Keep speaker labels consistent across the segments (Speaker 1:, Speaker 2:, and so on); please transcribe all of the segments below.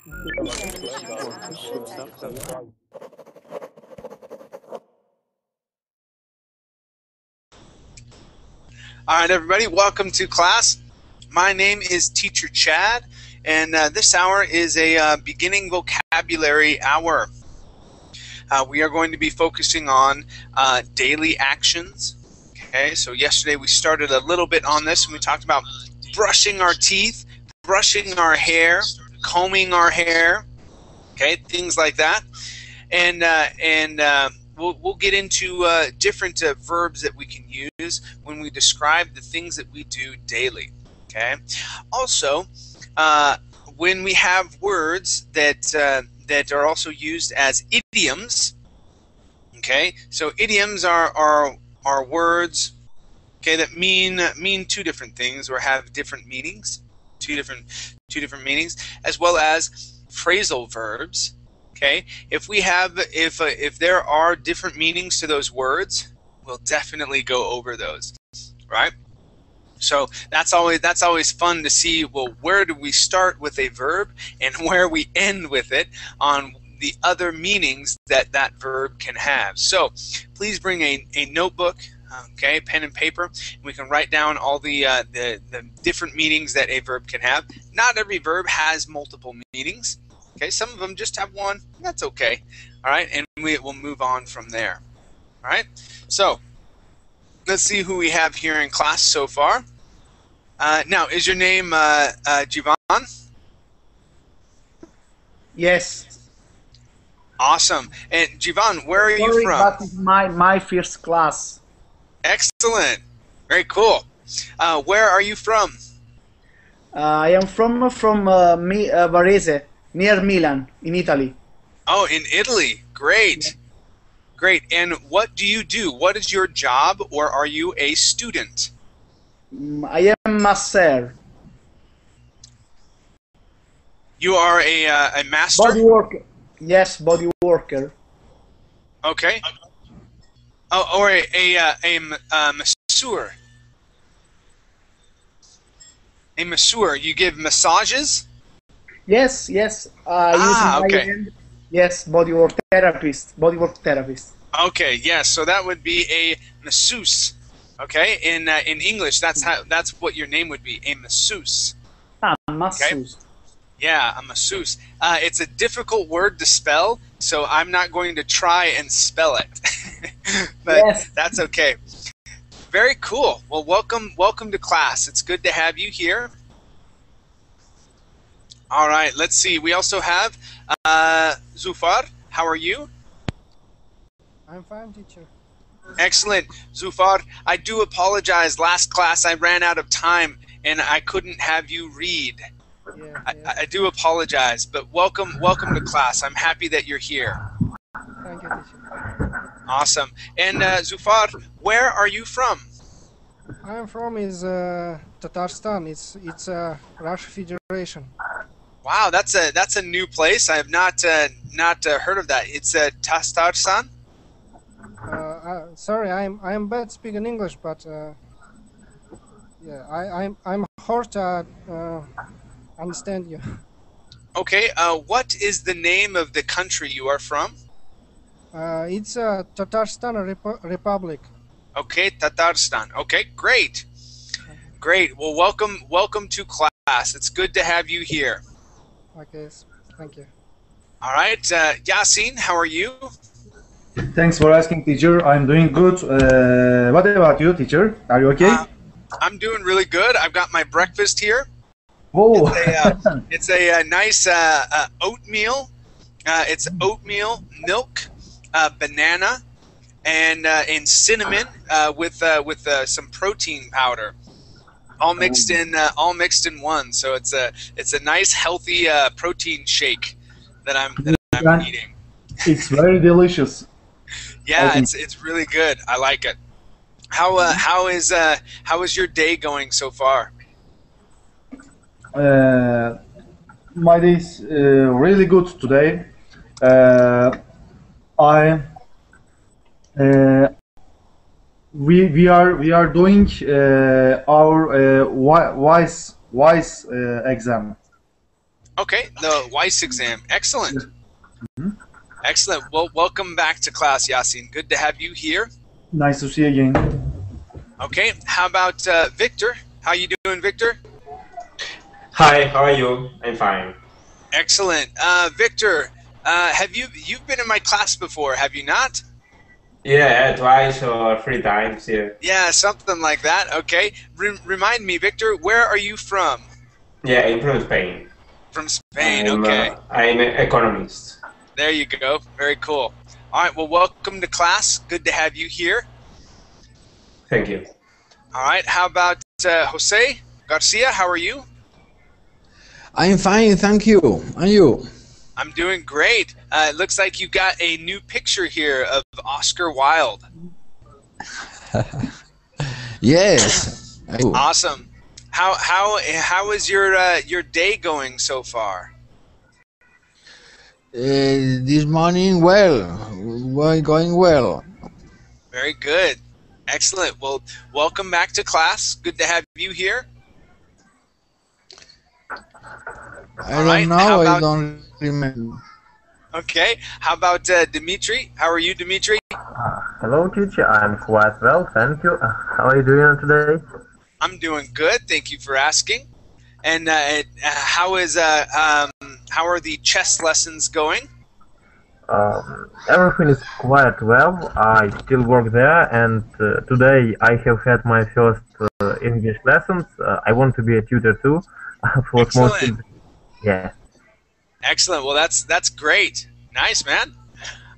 Speaker 1: All right, everybody, welcome to class. My name is Teacher Chad, and this hour is a beginning vocabulary hour. We are going to be focusing on daily actions. Okay, so yesterday we started a little bit on this, and we talked about brushing our teeth, brushing our hair, combing our hair, okay, things like that. And we'll get into different verbs that we can use when we describe the things that we do daily. Okay. Also, when we have words that are also used as idioms. Okay. So idioms are words, okay, that mean two different things or have different meanings, two different meanings, as well as phrasal verbs. Okay, if there are different meanings to those words, we'll definitely go over those, right? So that's always fun to see, well, where do we start with a verb and where we end with it on the other meanings that that verb can have. So please bring a notebook, okay, pen and paper, and we can write down all the different meanings that a verb can have. Not every verb has multiple meanings. Okay, some of them just have one. That's okay. All right, and we will move on from there. All right, so let's see who we have here in class so far. Now, is your name Jivan?
Speaker 2: Yes.
Speaker 1: Awesome. And Jivan, where are you from?
Speaker 2: That is my first class.
Speaker 1: Excellent. Very cool. Where are you from?
Speaker 2: I am from Varese, near Milan, in Italy.
Speaker 1: Oh, in Italy. Great. Yeah. Great. And what do you do? What is your job, or are you a student?
Speaker 2: I am master.
Speaker 1: You are a master?
Speaker 2: Body worker. Yes, body worker.
Speaker 1: Okay. Oh, or a masseur. A masseur. You give massages?
Speaker 2: Yes.
Speaker 1: Okay.
Speaker 2: Yes, bodywork therapist.
Speaker 1: Okay, yes. So that would be a masseuse. Okay, in English, that's what your name would be, a masseuse.
Speaker 2: Masseuse.
Speaker 1: Okay? Yeah, a masseuse. It's a difficult word to spell, so I'm not going to try and spell it. But yes, that's okay. Very cool. Well, welcome to class. It's good to have you here. All right, let's see. We also have Zufar. How are you?
Speaker 3: I'm fine, teacher.
Speaker 1: Excellent. Zufar, I do apologize. Last class I ran out of time and I couldn't have you read.
Speaker 3: Yeah.
Speaker 1: I do apologize, but welcome to class. I'm happy that you're here.
Speaker 3: Thank you, teacher.
Speaker 1: Awesome. And Zufar, where are you from?
Speaker 3: I'm from Tatarstan. It's Russia Federation.
Speaker 1: Wow, that's a new place. I have not heard of that. It's Tatarstan.
Speaker 3: Sorry, I'm bad speaking English, but yeah, I'm hard to understand you.
Speaker 1: Okay. What is the name of the country you are from?
Speaker 3: It's Tatarstan Republic.
Speaker 1: Okay, Tatarstan. Okay, great. Great. Well, welcome to class. It's good to have you here.
Speaker 3: Okay, thank you.
Speaker 1: All right, Yasin, how are you?
Speaker 4: Thanks for asking, teacher. I'm doing good. What about you, teacher? Are you okay?
Speaker 1: I'm doing really good. I've got my breakfast here.
Speaker 4: Oh,
Speaker 1: it's a nice oatmeal. It's oatmeal, milk, banana, and cinnamon with some protein powder, all mixed in one. So it's a nice healthy protein shake that I'm eating.
Speaker 4: It's very delicious.
Speaker 1: Yeah, it's really good. I like it. How is your day going so far?
Speaker 4: My day's really good today. We are doing our wise exam.
Speaker 1: Okay, the Weiss exam. Excellent.
Speaker 4: Mhm.
Speaker 1: Excellent. Well, welcome back to class, Yasin. Good to have you here.
Speaker 4: Nice to see you again.
Speaker 1: Okay, how about Victor? How you doing, Victor?
Speaker 5: Hi, how are you? I'm fine.
Speaker 1: Excellent. Victor, you've been in my class before, have you not?
Speaker 5: Yeah, twice or three times, yeah.
Speaker 1: Yeah, something like that. Okay. Remind me, Victor, where are you from?
Speaker 5: Yeah, I'm from Spain.
Speaker 1: From Spain. Okay.
Speaker 5: I'm an economist.
Speaker 1: There you go. Very cool. All right. Well, welcome to class. Good to have you here.
Speaker 5: Thank you.
Speaker 1: All right. How about Jose Garcia? How are you?
Speaker 6: I'm fine, thank you. And you?
Speaker 1: I'm doing great. It looks like you got a new picture here of Oscar Wilde.
Speaker 6: Yes. I do.
Speaker 1: Awesome. How is your day going so far?
Speaker 6: This morning, well, going well.
Speaker 1: Very good. Excellent. Well, welcome back to class. Good to have you here.
Speaker 6: I
Speaker 1: All
Speaker 6: don't
Speaker 1: right,
Speaker 6: know,
Speaker 1: how
Speaker 6: I
Speaker 1: about-
Speaker 6: don't remember.
Speaker 1: Okay. How about Dimitri? How are you, Dimitri?
Speaker 7: Hello, teacher. I'm quite well, thank you. How are you doing today?
Speaker 1: I'm doing good. Thank you for asking. And how are the chess lessons going?
Speaker 7: Everything is quite well. I still work there, and today I have had my first English lessons. I want to be a tutor too for small
Speaker 1: Excellent.
Speaker 7: kids. Yeah.
Speaker 1: Excellent. Well, that's great. Nice, man.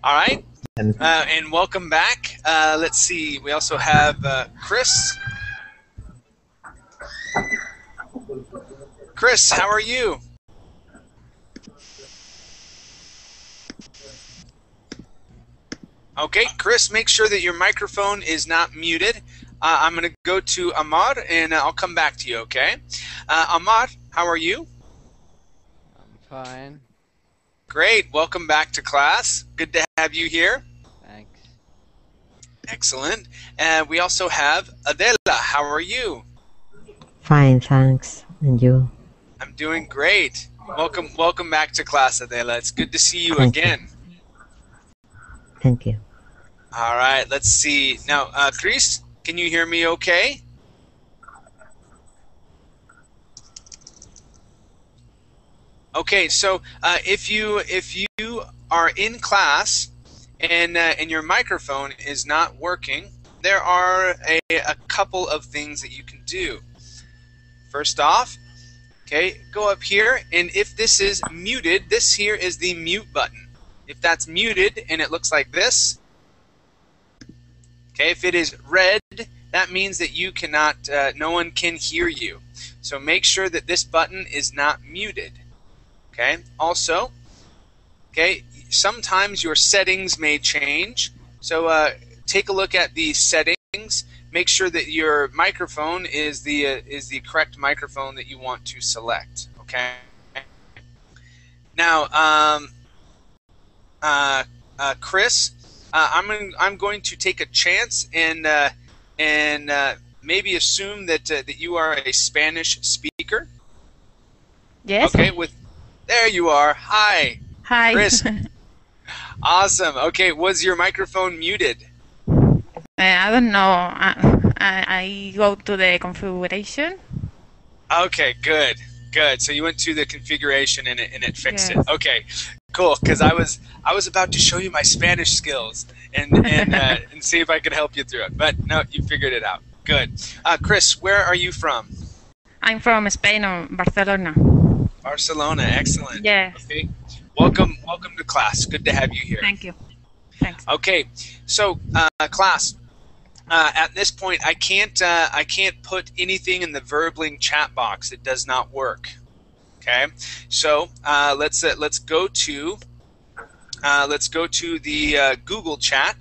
Speaker 1: All right. And welcome back. Let's see. We also have Chris. Chris, how are you? Okay, Chris, make sure that your microphone is not muted. I'm going to go to Amar, and I'll come back to you, okay? Amar, how are you?
Speaker 8: I'm fine,
Speaker 1: Great. Welcome back to class. Good to have you here.
Speaker 8: thanks.
Speaker 1: Excellent. And we also have Adela. How are you?
Speaker 9: Fine, thanks. And you?
Speaker 1: I'm doing great. Welcome back to class, Adela. It's good to see you
Speaker 9: Thank you.
Speaker 1: again.
Speaker 9: Thank you.
Speaker 1: All right, let's see. Now, Chris, can you hear me okay? Okay, so if you are in class and your microphone is not working, there are a couple of things that you can do. First off, okay, go up here, and if this is muted, this here is the mute button. If that's muted and it looks like this, okay, if it is red, that means that you cannot, no one can hear you. So make sure that this button is not muted. Okay. Also, okay, sometimes your settings may change. So take a look at the settings. Make sure that your microphone is the correct microphone that you want to select. Okay. Now, Chris, I'm going to take a chance and maybe assume that you are a Spanish speaker.
Speaker 10: Yes.
Speaker 1: Okay. There you are. Hi.
Speaker 10: Hi.
Speaker 1: Chris. Awesome. Okay. Was your microphone muted?
Speaker 10: I don't know. I go to the configuration.
Speaker 1: Okay. Good. Good. So you went to the configuration and it fixed
Speaker 10: Yes.
Speaker 1: it. Okay. Cool. Because I was about to show you my Spanish skills and see if I could help you through it. But no, you figured it out. Good. Chris, where are you from?
Speaker 10: I'm from Spain, or Barcelona.
Speaker 1: Barcelona. Excellent.
Speaker 10: Yes.
Speaker 1: Okay. Welcome to class. Good to have you here.
Speaker 10: Thank you. Thanks.
Speaker 1: Okay. So class. At this point, I can't put anything in the Verbling chat box. It does not work. Okay, so let's go to the Google chat.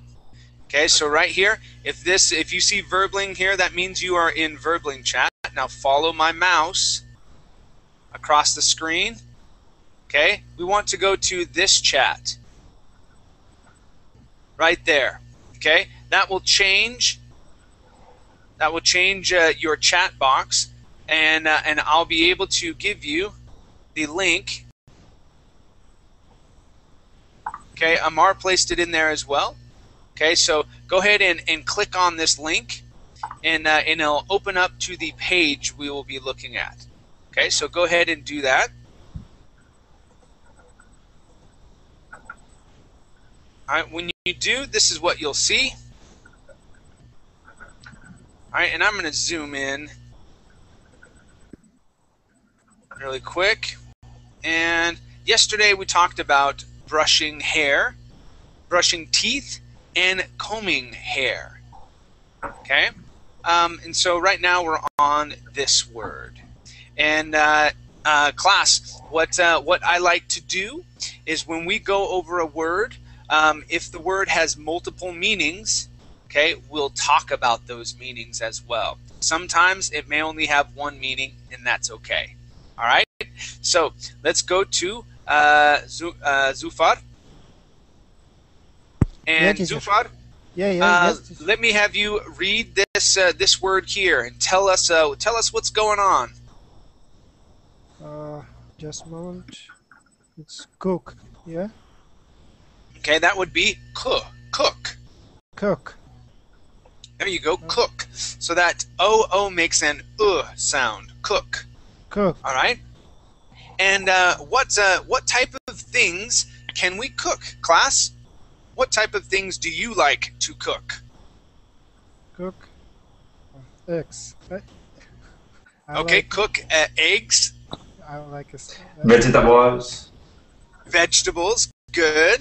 Speaker 1: Okay, so right here, if you see Verbling here, that means you are in Verbling chat. Now follow my mouse across the screen. Okay, we want to go to this chat right there. Okay, that will change your chat box, and I'll be able to give you the link Okay, Amar placed it in there as well. Okay, so go ahead and click on this link, and it'll open up to the page we will be looking at. Okay, so go ahead and do that. All right, when you do, this is what you'll see. All right, and I'm going to zoom in really quick. And yesterday we talked about brushing hair, brushing teeth, and combing hair. Okay? And so right now we're on this word. And class, what I like to do is when we go over a word, if the word has multiple meanings, okay, we'll talk about those meanings as well. Sometimes it may only have one meaning, and that's okay. All right? So let's go to Zufar. And
Speaker 3: Yeah,
Speaker 1: Zufar,
Speaker 3: yes.
Speaker 1: let me have you read this word here and tell us what's going on.
Speaker 3: Just a moment. It's cook. Yeah.
Speaker 1: Okay, that would be cook.
Speaker 3: Cook.
Speaker 1: There you go, cook. So that O makes an sound. Cook.
Speaker 3: Cook.
Speaker 1: All right. And what type of things can we cook, class? What type of things do you like to cook?
Speaker 3: Cook. Eggs.
Speaker 1: Okay,
Speaker 3: like,
Speaker 1: cook eggs.
Speaker 3: I like
Speaker 5: Vegetables.
Speaker 1: Vegetables, good.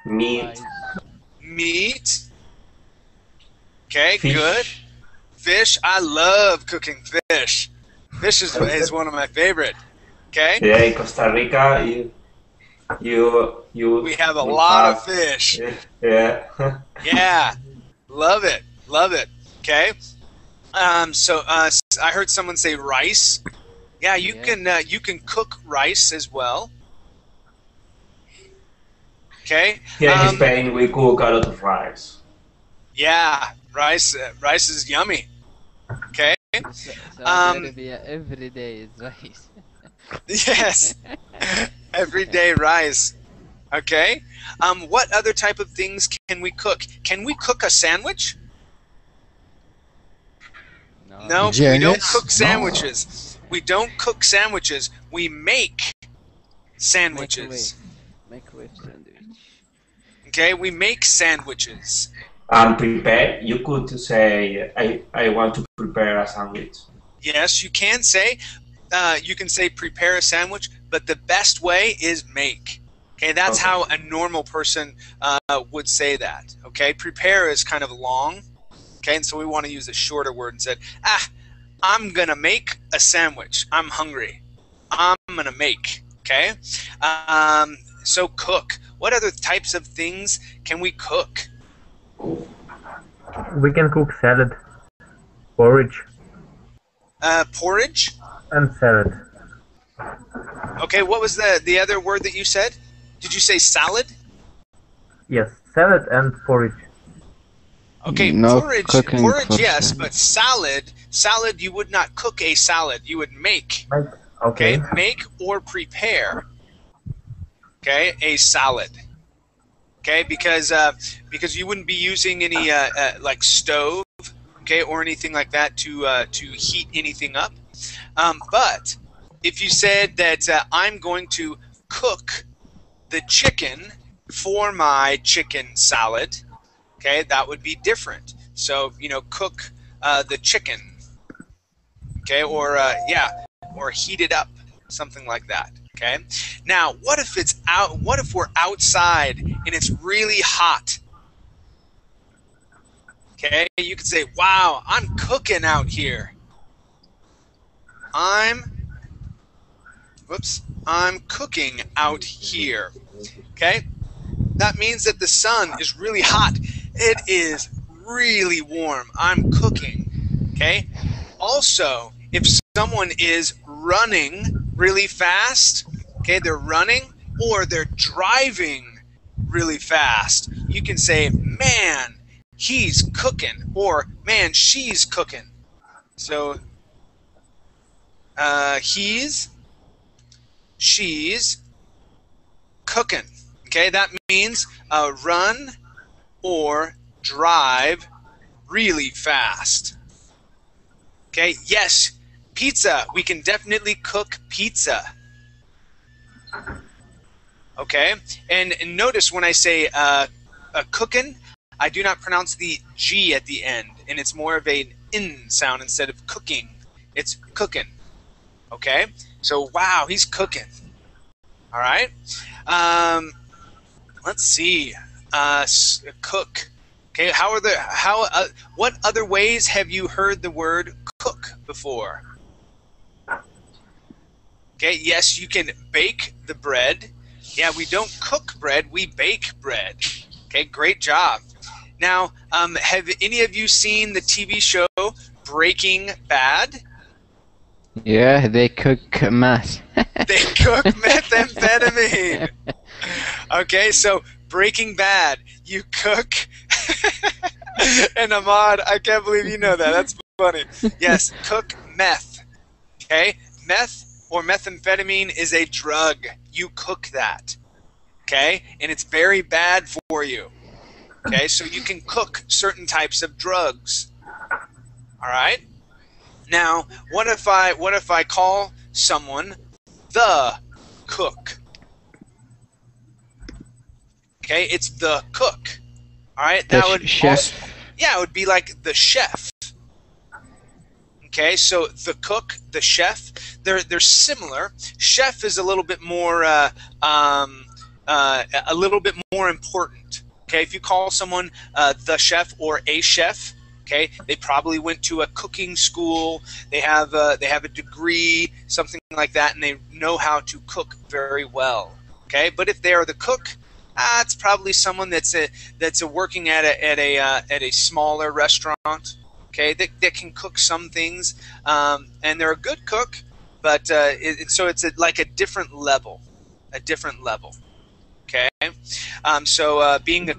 Speaker 5: Meat.
Speaker 1: Meat. Okay,
Speaker 5: Fish.
Speaker 1: good. Fish, I love cooking fish. Fish is one of my favorite. Okay.
Speaker 5: Yeah, in Costa Rica, you
Speaker 1: we have a lot of fish.
Speaker 5: Yeah.
Speaker 1: Yeah, love it. Okay. So I heard someone say rice. Yeah, you can cook rice as well. Okay.
Speaker 5: Here in Spain, we cook a lot of rice.
Speaker 1: Yeah, rice is yummy. Okay.
Speaker 8: So every day is rice.
Speaker 1: Yes. Everyday rice. Okay. What other type of things can we cook? Can we cook a sandwich? No,
Speaker 6: Yes.
Speaker 1: we don't cook sandwiches. We don't cook sandwiches. We make sandwiches.
Speaker 8: Microwave sandwich.
Speaker 1: Okay, we make sandwiches.
Speaker 5: Prepare. You could say, I want to prepare a sandwich.
Speaker 1: Yes, you can say prepare a sandwich, but the best way is make. Okay, that's how a normal person would say that. Okay, prepare is kind of long. Okay, and so we want to use a shorter word and said, I'm gonna make a sandwich. I'm hungry. I'm gonna make. Okay, so cook. What other types of things can we cook?
Speaker 7: We can cook salad, porridge.
Speaker 1: Porridge.
Speaker 7: And salad.
Speaker 1: Okay, what was the other word that you said? Did you say salad?
Speaker 7: Yes, salad and porridge.
Speaker 1: Okay,
Speaker 6: No
Speaker 1: porridge,
Speaker 6: cooking for
Speaker 1: yes,
Speaker 6: salad.
Speaker 1: but salad, you would not cook a salad. You would make.
Speaker 7: Okay.
Speaker 1: Make or prepare. Okay, a salad. Okay, because you wouldn't be using any like stove, okay, or anything like that to heat anything up. But if you said that I'm going to cook the chicken for my chicken salad, okay, that would be different. So cook the chicken, okay, or heat it up, something like that. Okay. Now, what if we're outside and it's really hot? Okay, you could say, "Wow, I'm cooking out here. I'm cooking out here." Okay, that means that the sun is really hot. It is really warm. I'm cooking. Okay. Also, if someone is running really fast, okay, they're running or they're driving really fast, you can say, "Man, he's cooking," or "Man, she's cooking." So he's, she's cooking. Okay, that means run or drive really fast. Okay, yes, pizza. We can definitely cook pizza. Okay, and notice when I say cooking, I do not pronounce the G at the end, and it's more of an N sound instead of cooking. It's cooking. Okay, so wow, he's cooking. All right. Let's see. Cook. Okay. What other ways have you heard the word cook before? Okay. Yes, you can bake the bread. Yeah, we don't cook bread. We bake bread. Okay. Great job. Now, have any of you seen the TV show Breaking Bad?
Speaker 8: Yeah, they cook meth.
Speaker 1: They cook methamphetamine. Okay, so Breaking Bad, you cook. And Ahmad, I can't believe you know that. That's funny. Yes, cook meth. Okay, meth or methamphetamine is a drug. You cook that. Okay, and it's very bad for you. Okay, so you can cook certain types of drugs. All right. Now, what if I call someone the cook? Okay, it's the cook. All right, that would
Speaker 8: chef.
Speaker 1: Also, yeah, it would be like the chef. Okay, so the cook, the chef, they're similar. Chef is a little bit more important. Okay, if you call someone the chef or a chef. Okay, they probably went to a cooking school. They have a degree, something like that, and they know how to cook very well. Okay, but if they are the cook, it's probably someone that's working at a smaller restaurant. Okay, that can cook some things, and they're a good cook, but so it's like a different level, Okay, so being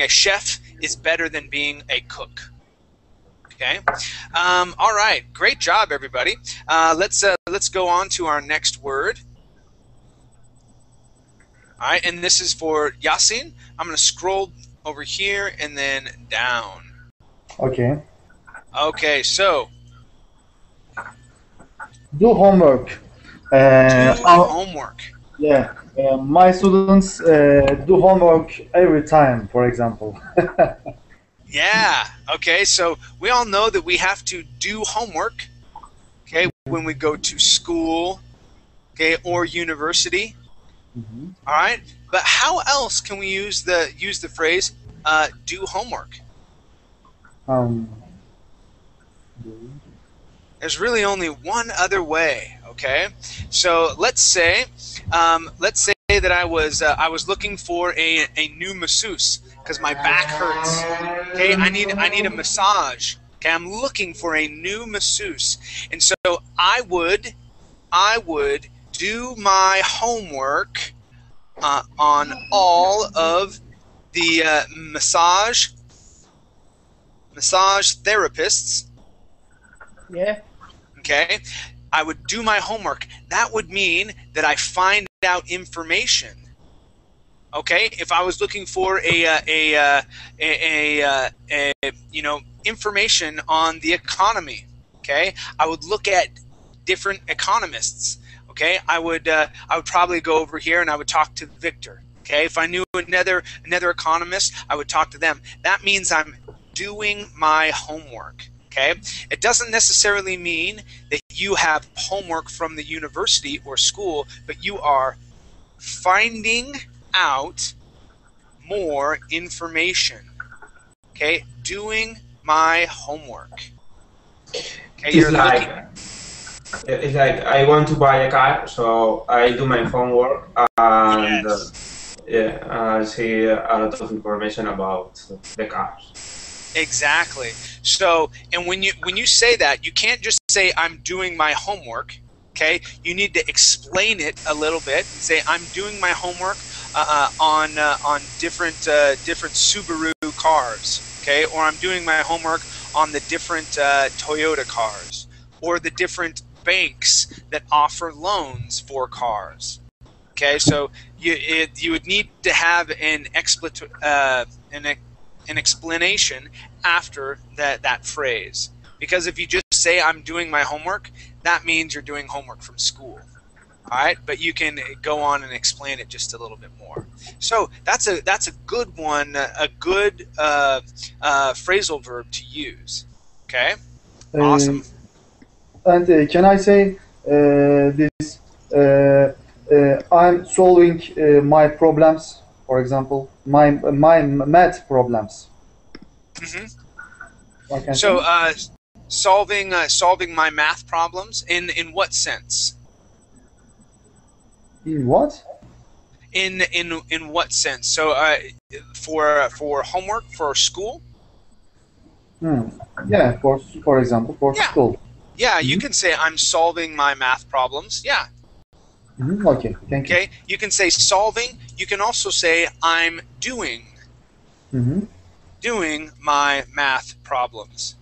Speaker 1: a chef is better than being a cook. Okay. All right. Great job, everybody. Let's go on to our next word. All right, and this is for Yasin. I'm going to scroll over here and then down.
Speaker 4: Okay.
Speaker 1: Okay. So.
Speaker 4: Do homework.
Speaker 1: Homework.
Speaker 4: Yeah. My students do homework every time, for example.
Speaker 1: Yeah. Okay. So we all know that we have to do homework. Okay. When we go to school. Okay. Or university.
Speaker 4: Mm-hmm.
Speaker 1: All right. But how else can we use the phrase do homework? There's really only one other way. Okay. So let's say that I was looking for a new masseuse because my back hurts. Okay, I need a massage. Okay, I'm looking for a new masseuse, and so I would do my homework on all of the massage therapists.
Speaker 2: Yeah.
Speaker 1: Okay, I would do my homework. That would mean that I find out information. Okay, if I was looking for information on the economy, okay, I would look at different economists. Okay, I would probably go over here and I would talk to Victor. Okay, if I knew another economist, I would talk to them. That means I'm doing my homework. Okay, it doesn't necessarily mean that you have homework from the university or school, but you are finding out more information. Okay, doing my homework. Okay,
Speaker 5: it's like I want to buy a car, so I do my homework and I see a lot of information about the cars.
Speaker 1: Exactly. So, and when you say that, you can't just say I'm doing my homework. Okay, you need to explain it a little bit and say I'm doing my homework on different Subaru cars. Okay, or I'm doing my homework on the different Toyota cars or the different banks that offer loans for cars. Okay, so you would need to have an explanation after that phrase, because if you just say I'm doing my homework, that means you're doing homework from school. All right, but you can go on and explain it just a little bit more. So that's a good one, a good phrasal verb to use. Okay, awesome.
Speaker 4: And can I say this? I'm solving my problems. For example, my math problems.
Speaker 1: Mm-hmm. So solving my math problems in what sense?
Speaker 4: In what?
Speaker 1: In what sense? So for homework for school?
Speaker 4: Yeah, for example, for school.
Speaker 1: Yeah, you can say I'm solving my math problems. Yeah.
Speaker 4: Okay, thank you.
Speaker 1: Okay, you can say solving. You can also say I'm doing my math problems.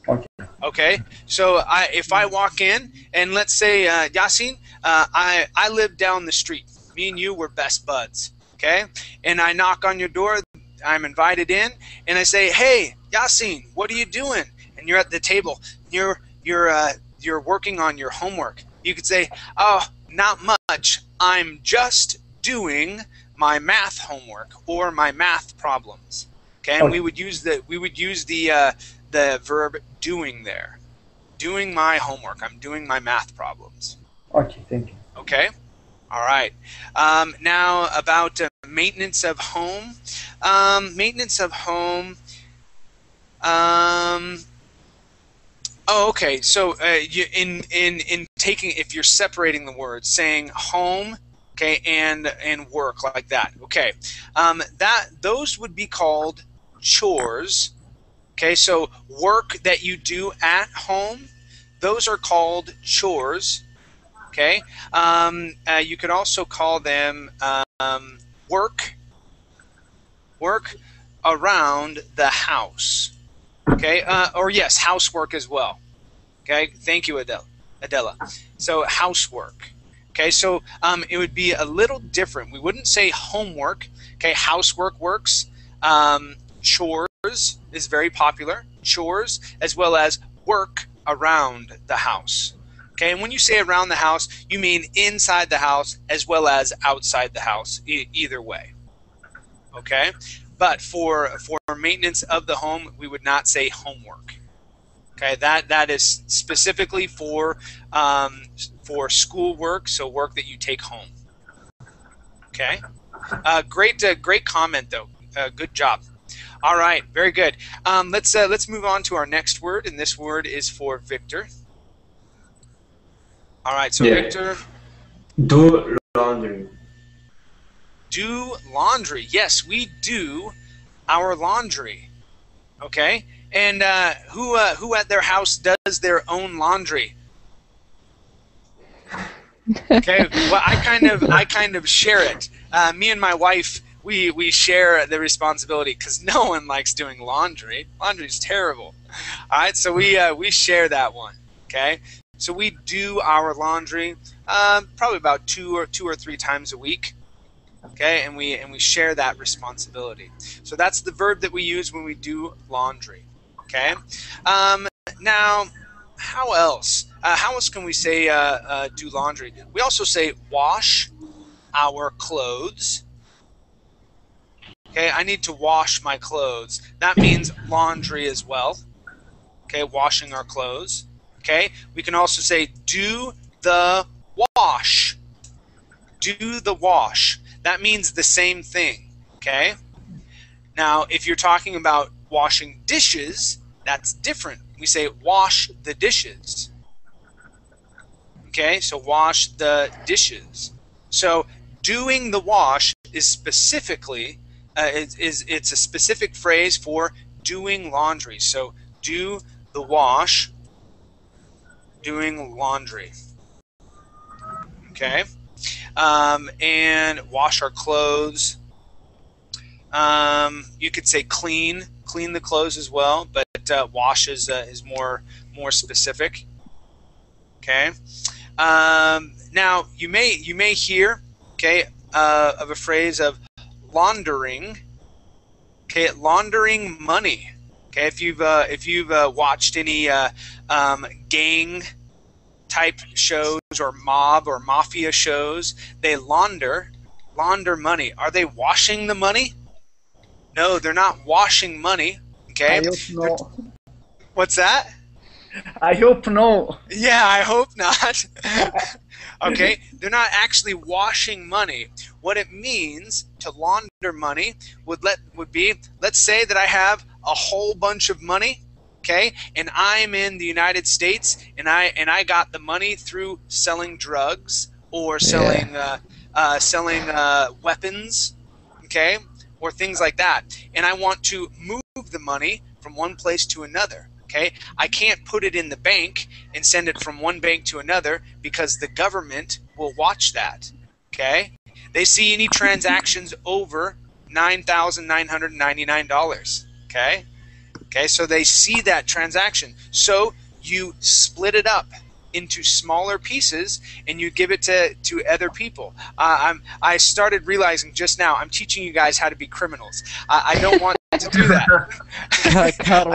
Speaker 4: Okay.
Speaker 1: Okay, so if I walk in and let's say Yasin, I live down the street. Me and you were best buds. Okay, and I knock on your door. I'm invited in, and I say, "Hey, Yasin, what are you doing?" And you're at the table. You're working on your homework. You could say, "Oh, not much. I'm just doing my math homework or my math problems." Okay, and we would use the verb doing there. Doing my homework. I'm doing my math problems.
Speaker 4: Okay, thank you.
Speaker 1: Okay. All right. Now about maintenance of home. Maintenance of home. Oh, okay. So in taking, if you're separating the words, saying home, okay, and work like that. Okay. Those would be called chores. Okay. So work that you do at home, those are called chores. Okay. You could also call them work around the house. Okay. Or yes, housework as well. Okay. Thank you, Adela. So housework. Okay. So it would be a little different. We wouldn't say homework. Okay. Housework works. Chores is very popular. Chores, as well as work around the house. Okay, and when you say around the house, you mean inside the house as well as outside the house, either way. Okay, but for maintenance of the home, we would not say homework. Okay, that is specifically for school work, so work that you take home. Okay, great comment though. Good job. All right, very good. Let's move on to our next word, and this word is for Victor. All right, so Victor.
Speaker 5: Do laundry.
Speaker 1: Do laundry. Yes, we do our laundry. Okay, and who at their house does their own laundry? Okay, well I kind of share it. Me and my wife, we share the responsibility because no one likes doing laundry. Laundry's terrible. All right, so we share that one. Okay. So we do our laundry probably about two or three times a week, okay, and we share that responsibility. So that's the verb that we use when we do laundry, okay. Now, how else? How else can we say do laundry? We also say wash our clothes. Okay, I need to wash my clothes. That means laundry as well. Okay, washing our clothes. Okay, we can also say do the wash. Do the wash. That means the same thing. Okay. Now, if you're talking about washing dishes, that's different. We say wash the dishes. Okay, so wash the dishes. So doing the wash is specifically it's a specific phrase for doing laundry. So do the wash. Doing laundry. Okay, and wash our clothes. You could say clean the clothes as well, but wash is more specific. Okay. Now you may hear okay, of a phrase of laundering. Okay, laundering money. Okay, if you've watched any gang type shows or mob or mafia shows, they launder money. Are they washing the money? No, they're not washing money. Okay.
Speaker 2: I hope not.
Speaker 1: What's that?
Speaker 2: I hope not.
Speaker 1: Yeah, I hope not. Okay, they're not actually washing money. What it means to launder money would be, let's say that I have a whole bunch of money, okay, and I'm in the United States, and I got the money through selling drugs or selling weapons, okay, or things like that, and I want to move the money from one place to another. Okay, I can't put it in the bank and send it from one bank to another because the government will watch that. Okay, they see any transactions over $9,999. Okay, so they see that transaction. So you split it up into smaller pieces and you give it to other people. I started realizing just now I'm teaching you guys how to be criminals. I don't want to do that. I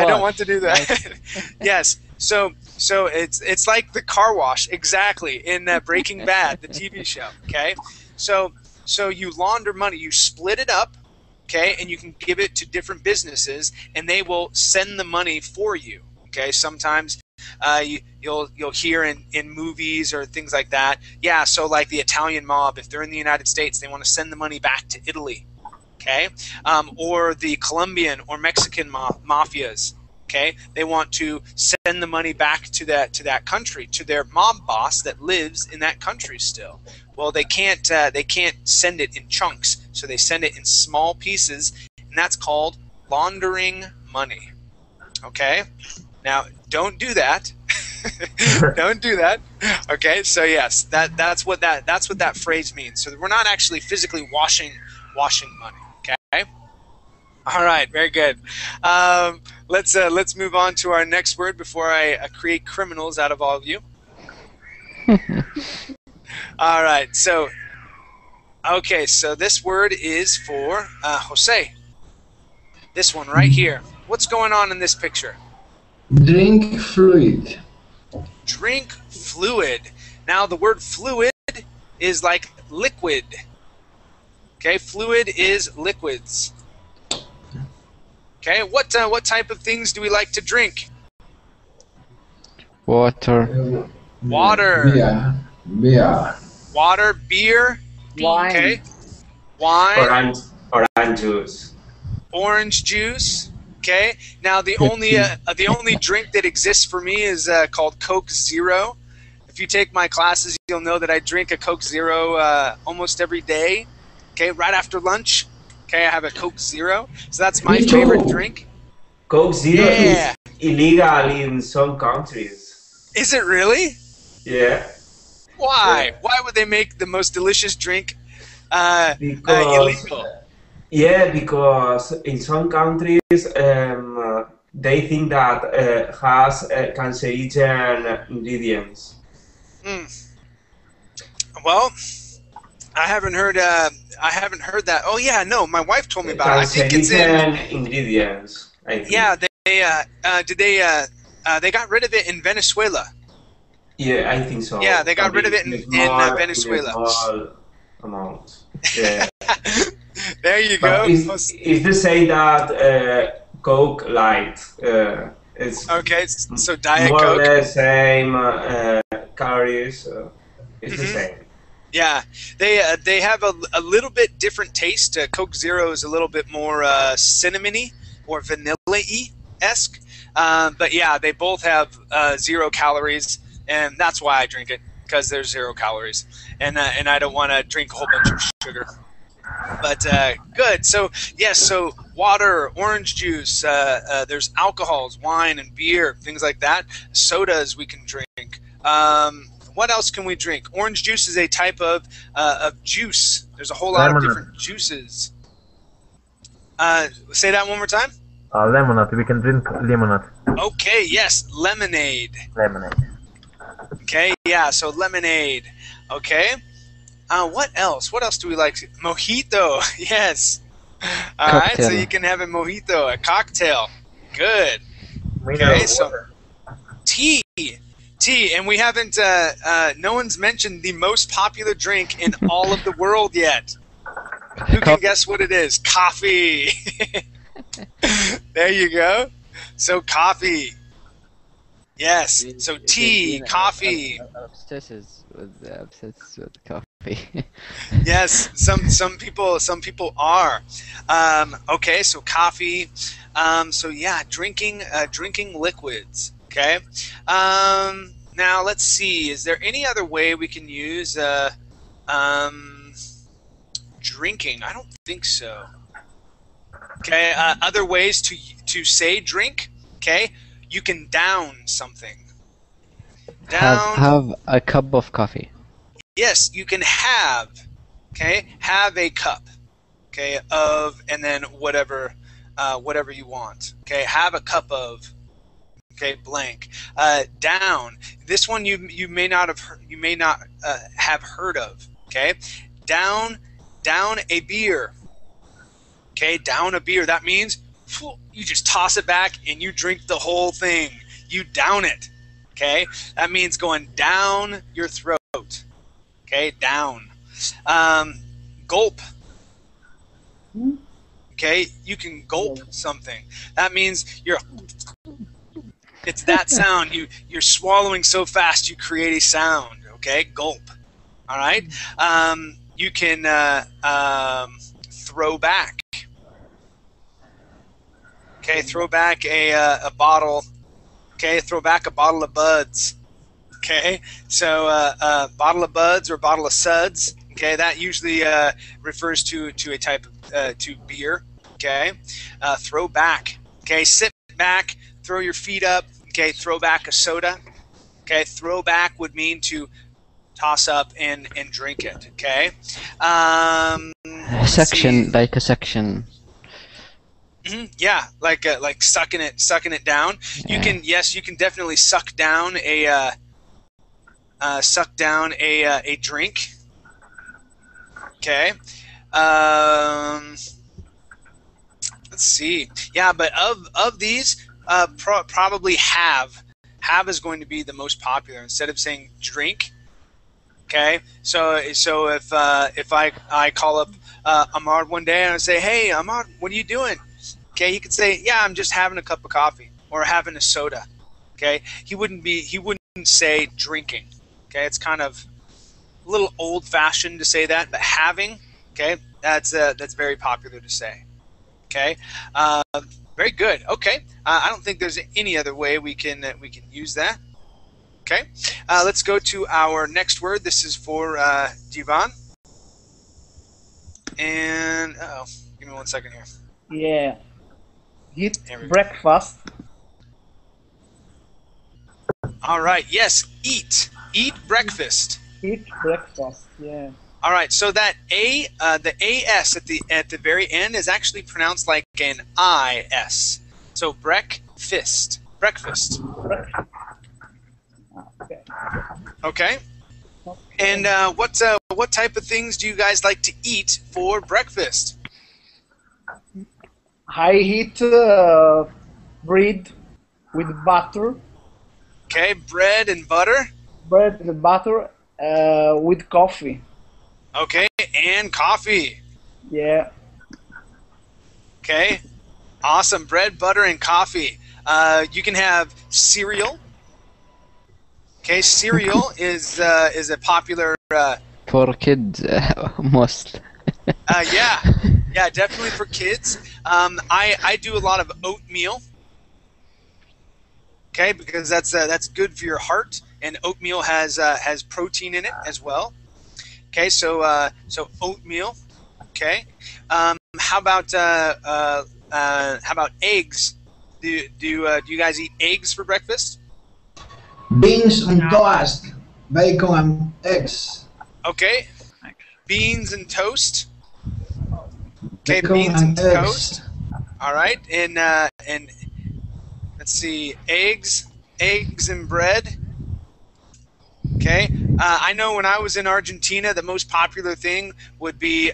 Speaker 1: don't want to do that. Yes. So it's like the car wash, exactly, in Breaking Bad, the TV show. Okay. So you launder money, you split it up, okay, and you can give it to different businesses, and they will send the money for you. Okay. Sometimes you'll hear in movies or things like that. Yeah. So like the Italian mob, if they're in the United States, they want to send the money back to Italy. Okay, or the Colombian or Mexican mafias. Okay, they want to send the money back to that country, to their mob boss that lives in that country still. Well, they can't send it in chunks, so they send it in small pieces, and that's called laundering money. Okay, now don't do that. Don't do that. Okay, so yes, that's what that phrase means. So we're not actually physically washing money. Okay. All right. Very good. Let's move on to our next word before I create criminals out of all of you. All right. So, okay. So this word is for Jose. This one right here. What's going on in this picture?
Speaker 11: Drink fluid.
Speaker 1: Drink fluid. Now the word fluid is like liquid. Okay, fluid is liquids. Okay, what type of things do we like to drink?
Speaker 8: Water.
Speaker 1: Water.
Speaker 11: Beer.
Speaker 1: Water, beer.
Speaker 2: Wine.
Speaker 1: Okay. Wine.
Speaker 5: Orange juice.
Speaker 1: Orange juice. Okay. Now the only drink that exists for me is called Coke Zero. If you take my classes, you'll know that I drink a Coke Zero almost every day. Okay, right after lunch. Okay, I have a Coke Zero. So that's my favorite drink.
Speaker 5: Coke Zero is illegal in some countries.
Speaker 1: Is it really?
Speaker 5: Yeah.
Speaker 1: Why? Why would they make the most delicious drink illegal?
Speaker 5: Yeah, because in some countries they think that has cancerogen ingredients.
Speaker 1: Well, I haven't heard that. Oh yeah, no, my wife told me about it. I think it's in
Speaker 5: ingredients. I think.
Speaker 1: Yeah, they got rid of it in Venezuela.
Speaker 5: Yeah, I think so.
Speaker 1: Yeah, they got rid of it in Venezuela.
Speaker 5: In a small amount. Yeah.
Speaker 1: There you go.
Speaker 5: It's the same that Coke Light. It's
Speaker 1: okay. So Diet
Speaker 5: more
Speaker 1: Coke.
Speaker 5: or less same calories. It's the same.
Speaker 1: Yeah, they have a little bit different taste. Coke Zero is a little bit more cinnamony or vanilla-y-esque. But yeah, they both have 0 calories, and that's why I drink it, because there's 0 calories, and I don't want to drink a whole bunch of sugar. But good. So yes, so water, orange juice. There's alcohols, wine and beer, things like that. Sodas we can drink. What else can we drink? Orange juice is a type of juice. There's a whole lot of different juices. Say that one more time.
Speaker 7: Lemonade. We can drink lemonade.
Speaker 1: Okay. Yes, lemonade.
Speaker 7: Lemonade.
Speaker 1: Okay. Yeah. So lemonade. Okay. What else? What else do we like? Mojito. Yes. All right. So you can have a mojito, a cocktail. Good. Okay. So tea. Tea, and we haven't. No one's mentioned the most popular drink in all of the world yet. Who can guess what it is? Coffee. There you go. So coffee. Yes. So tea, coffee.
Speaker 8: Obsessed with coffee.
Speaker 1: Yes. Some people are. Okay. So coffee. So yeah, drinking liquids. Okay. Now let's see. Is there any other way we can use drinking? I don't think so. Okay. Other ways to say drink. Okay. You can down something. Down.
Speaker 8: Have a cup of coffee.
Speaker 1: Yes, you can have. Okay. Have a cup. Okay. Of, and then whatever you want. Okay. Have a cup of. Okay, blank. Down. This one you may not have have heard of. Okay, down a beer. Okay, down a beer. That means you just toss it back and you drink the whole thing. You down it. Okay, that means going down your throat. Okay, down. Gulp. Okay, you can gulp something. That means it's that sound. You're swallowing so fast you create a sound. Okay, gulp. All right. You can throw back. Okay, throw back a bottle. Okay, throw back a bottle of buds. Okay, so a bottle of buds or a bottle of suds. Okay, that usually refers to a type of to beer. Okay, throw back. Okay, sit back. Throw your feet up. Okay, throw back a soda. Okay, throw back would mean to toss up and drink it. Okay.
Speaker 8: Section, like a section.
Speaker 1: Yeah, like sucking it down.
Speaker 8: Yeah.
Speaker 1: You can definitely suck down a drink. Okay. Let's see. Yeah, but of these, probably have is going to be the most popular instead of saying drink. Okay, so if I call up Ahmad one day and I say, hey Ahmad, what are you doing? Okay, he could say, yeah, I'm just having a cup of coffee or having a soda. Okay, he wouldn't say drinking. Okay, it's kind of a little old-fashioned to say that, but having, okay, that's very popular to say. Okay, very good. Okay, I don't think there's any other way we can use that. Okay, let's go to our next word. This is for Jivan. And give me 1 second here.
Speaker 2: Yeah. Eat breakfast.
Speaker 1: All right. Yes. Eat breakfast.
Speaker 2: Eat breakfast. Yeah.
Speaker 1: All right. So that the AS at the very end is actually pronounced like an IS. So breakfast. Breakfast.
Speaker 2: Okay.
Speaker 1: Okay. And what type of things do you guys like to eat for breakfast?
Speaker 2: I eat bread with butter.
Speaker 1: Okay, bread and butter.
Speaker 2: Bread with butter with coffee.
Speaker 1: Okay, and coffee.
Speaker 2: Yeah.
Speaker 1: Okay, awesome. Bread, butter, and coffee. You can have cereal. Okay, cereal is a popular
Speaker 8: for kids most.
Speaker 1: Yeah, definitely for kids. I do a lot of oatmeal. Okay, because that's good for your heart, and oatmeal has protein in it as well. Okay, so oatmeal. Okay, how about eggs? Do you guys eat eggs for breakfast?
Speaker 11: Beans on toast, bacon and eggs.
Speaker 1: Okay, beans and toast. Okay,
Speaker 11: Bacon
Speaker 1: beans and
Speaker 11: eggs.
Speaker 1: toast. All right, and let's see, eggs and bread. Okay, I know when I was in Argentina, the most popular thing would be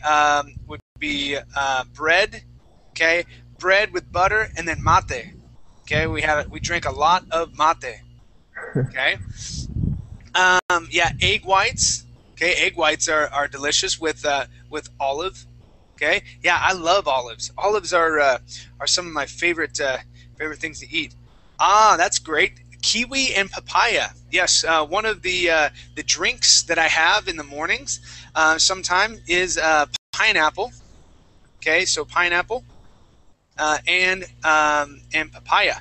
Speaker 1: bread. Okay, bread with butter, and then mate. Okay, we drank a lot of mate. Okay, yeah, egg whites. Okay, egg whites are delicious with olive. Okay, yeah, I love olives. Olives are some of my favorite things to eat. Ah, that's great. Kiwi and papaya. Yes, one of the drinks that I have in the mornings sometime is pineapple. Okay, so pineapple and papaya.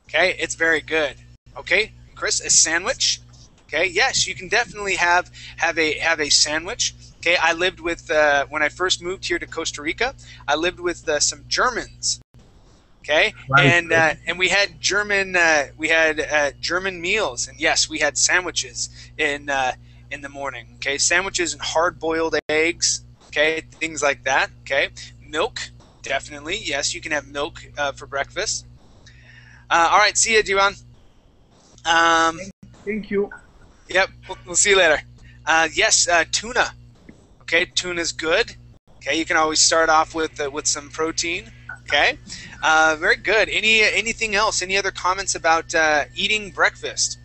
Speaker 1: Okay, it's very good. Okay, Chris, a sandwich. Okay, yes, you can definitely have a sandwich. Okay, I lived with when I first moved here to Costa Rica. I lived with some Germans. Okay, and we had German meals, and yes, we had sandwiches in the morning. Okay, sandwiches and hard-boiled eggs. Okay, things like that. Okay, milk, definitely. Yes, you can have milk for breakfast. All right, see you, Jivan.
Speaker 2: Thank you.
Speaker 1: Yep, we'll see you later. Yes, tuna. Okay, tuna's good. Okay, you can always start off with some protein. Okay, very good. Anything else? Any other comments about eating breakfast?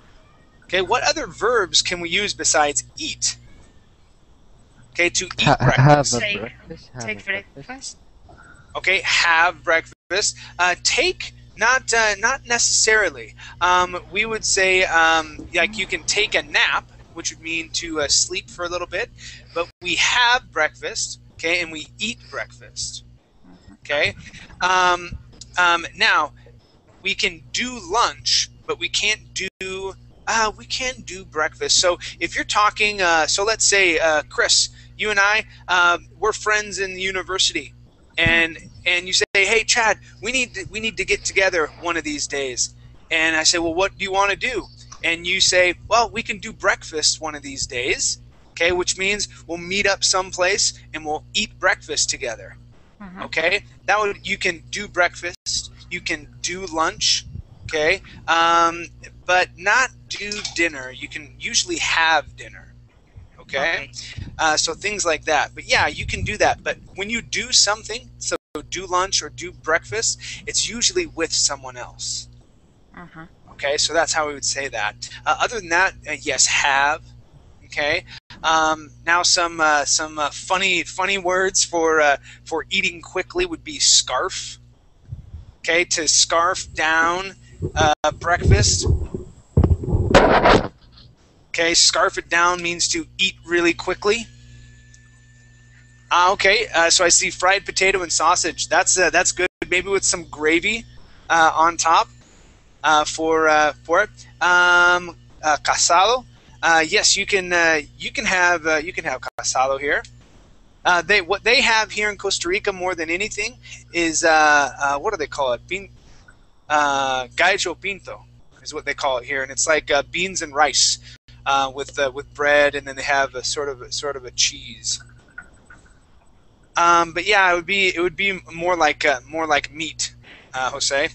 Speaker 1: Okay, what other verbs can we use besides eat? Okay, to eat breakfast.
Speaker 10: Take breakfast.
Speaker 1: Okay, have breakfast. Take, not necessarily. We would say like you can take a nap, which would mean to sleep for a little bit, but we have breakfast. Okay, and we eat breakfast. Okay, now we can do lunch, but we can't do breakfast. So if you're talking, so let's say Chris, you and I, we're friends in the university, and you say, hey Chad, we need to get together one of these days, and I say, well, what do you want to do? And you say, well, we can do breakfast one of these days. Okay, which means we'll meet up someplace and we'll eat breakfast together. Okay, you can do breakfast, you can do lunch, okay, but not do dinner. You can usually have dinner, okay? So things like that. But yeah, you can do that. But when you do something, so do lunch or do breakfast, it's usually with someone else. Okay, so that's how we would say that. Other than that, yes, have. Okay. Now some funny words for eating quickly would be scarf. Okay, to scarf down breakfast. Okay, scarf it down means to eat really quickly. Okay, so I see fried potato and sausage. That's good. Maybe with some gravy on top for it. Casado. Yes, you can have casado here. What they have here in Costa Rica more than anything is what do they call it? Gallo pinto is what they call it here, and it's like beans and rice with bread, and then they have a sort of a cheese. But yeah, it would be more like meat, Jose.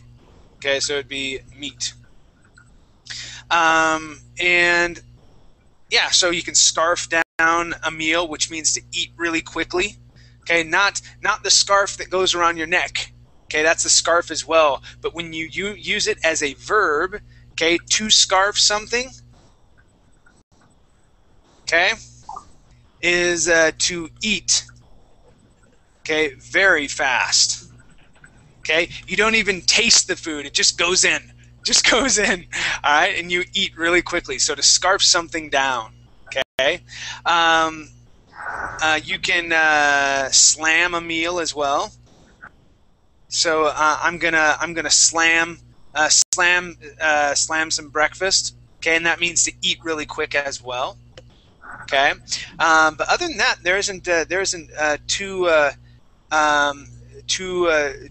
Speaker 1: Okay, so it'd be meat. And yeah, so you can scarf down a meal, which means to eat really quickly. Okay, not the scarf that goes around your neck. Okay, that's a scarf as well. But when you use it as a verb, okay, to scarf something, okay, is to eat. Okay, very fast. Okay, you don't even taste the food; it just goes in. Just goes in, all right, and you eat really quickly. So to scarf something down, okay. You can slam a meal as well. So I'm gonna slam some breakfast, okay, and that means to eat really quick as well, okay. But other than that, there isn't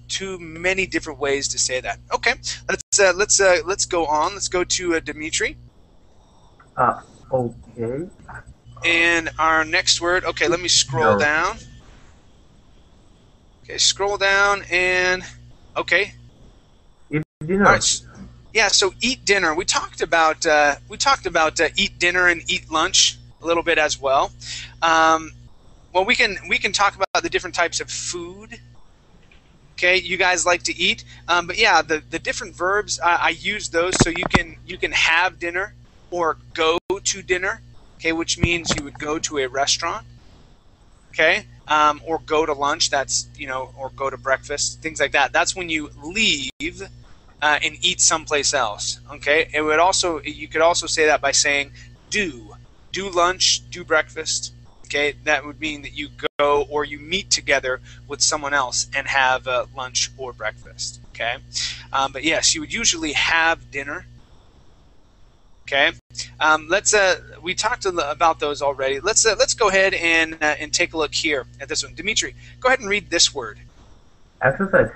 Speaker 1: too many different ways to say that. Okay, let's go on. Let's go to Dimitri.
Speaker 7: Okay.
Speaker 1: And our next word. Okay, let me scroll down. Okay, scroll down and okay.
Speaker 7: Eat dinner.
Speaker 1: All right. Yeah, so eat dinner. We talked about eat dinner and eat lunch a little bit as well. Well, we can talk about the different types of food. Okay, you guys like to eat, but yeah, the different verbs I use those so you can have dinner or go to dinner. Okay, which means you would go to a restaurant. Okay, or go to lunch. That's or go to breakfast, things like that. That's when you leave and eat someplace else. Okay, you could also say that by saying do lunch, do breakfast. Okay, that would mean that you go or you meet together with someone else and have lunch or breakfast. Okay, but yes, you would usually have dinner. Okay, we talked about those already. Let's go ahead and take a look here at this one. Dimitri, go ahead and read this word.
Speaker 7: Exercise.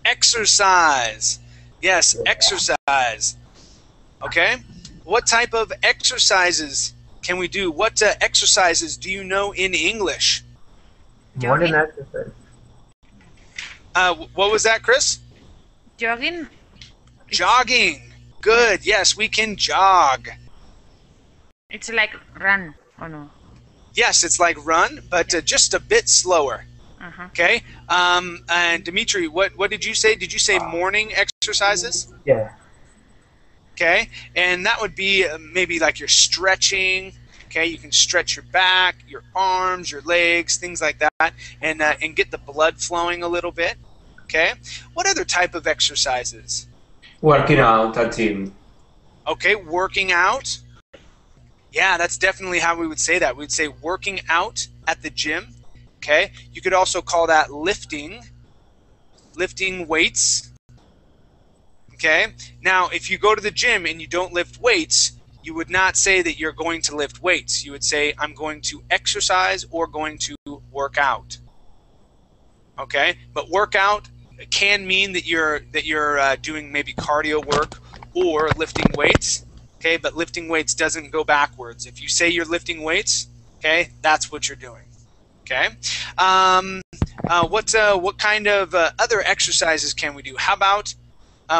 Speaker 1: Exercise. Yes, exercise. Okay, what type of exercises can we do? What exercises do you know in English?
Speaker 7: Morning exercise.
Speaker 1: What was that, Chris?
Speaker 10: Jogging.
Speaker 1: Jogging. Good. Yes, we can jog.
Speaker 10: It's like run, or no?
Speaker 1: Yes, it's like run, but just a bit slower. Okay. And Dimitri, what did you say? Did you say morning exercises?
Speaker 7: Yeah.
Speaker 1: Okay, and that would be maybe like you're stretching. Okay, you can stretch your back, your arms, your legs, things like that, and get the blood flowing a little bit. Okay, what other type of exercises?
Speaker 5: Working out at gym.
Speaker 1: Okay, working out. Yeah, that's definitely how we would say that. We'd say working out at the gym. Okay, you could also call that lifting weights. Okay, now if you go to the gym and you don't lift weights, you would not say that you're going to lift weights. You would say, I'm going to exercise or going to work out. Okay, but workout can mean that you're doing maybe cardio work or lifting weights. Okay, but lifting weights doesn't go backwards. If you say you're lifting weights, okay, that's what you're doing. Okay, what kind of other exercises can we do? How about